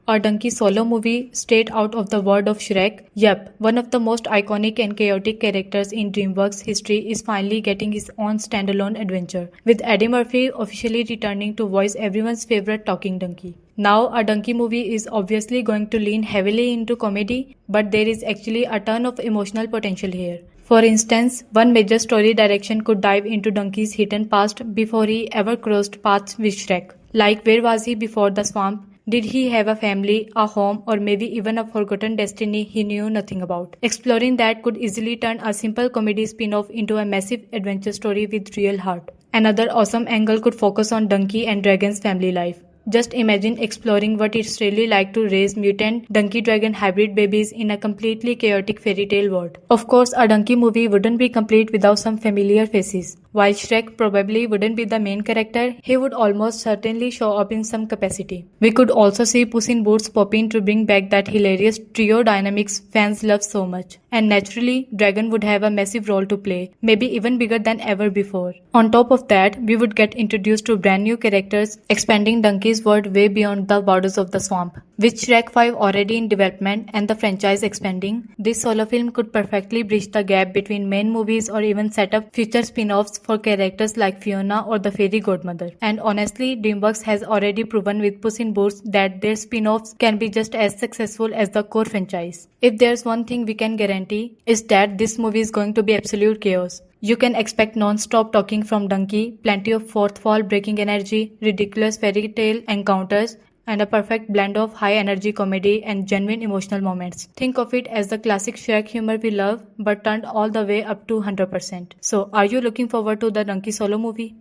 A donkey solo movie straight out of the world of Shrek? Yep, one of the most iconic and chaotic characters in DreamWorks history is finally getting his own standalone adventure, with Eddie Murphy officially returning to voice everyone's favorite talking donkey. Now, a donkey movie is obviously going to lean heavily into comedy, but there is actually a ton of emotional potential here. For instance, one major story direction could dive into Donkey's hidden past before he ever crossed paths with Shrek. Like, where was he before the swamp? Did he have a family, a home, or maybe even a forgotten destiny he knew nothing about? Exploring that could easily turn a simple comedy spin-off into a massive adventure story with real heart. Another awesome angle could focus on Donkey and Dragon's family life. Just imagine exploring what it's really like to raise mutant donkey-dragon hybrid babies in a completely chaotic fairy tale world. Of course, a donkey movie wouldn't be complete without some familiar faces. While Shrek probably wouldn't be the main character, he would almost certainly show up in some capacity. We could also see Puss in Boots pop in to bring back that hilarious trio dynamics fans love so much. And naturally, Dragon would have a massive role to play, maybe even bigger than ever before. On top of that, we would get introduced to brand new characters, expanding Donkey's world way beyond the borders of the swamp. With Shrek 5 already in development and the franchise expanding, this solo film could perfectly bridge the gap between main movies or even set up future spin-offs for characters like Fiona or the Fairy Godmother. And honestly, DreamWorks has already proven with Puss in Boots that their spin-offs can be just as successful as the core franchise. If there's one thing we can guarantee, is that this movie is going to be absolute chaos. You can expect non-stop talking from Donkey, plenty of fourth wall breaking energy, ridiculous fairy tale encounters, and a perfect blend of high energy comedy and genuine emotional moments. Think of it as the classic Shrek humor we love, but turned all the way up to 100%. So, are you looking forward to the Donkey solo movie?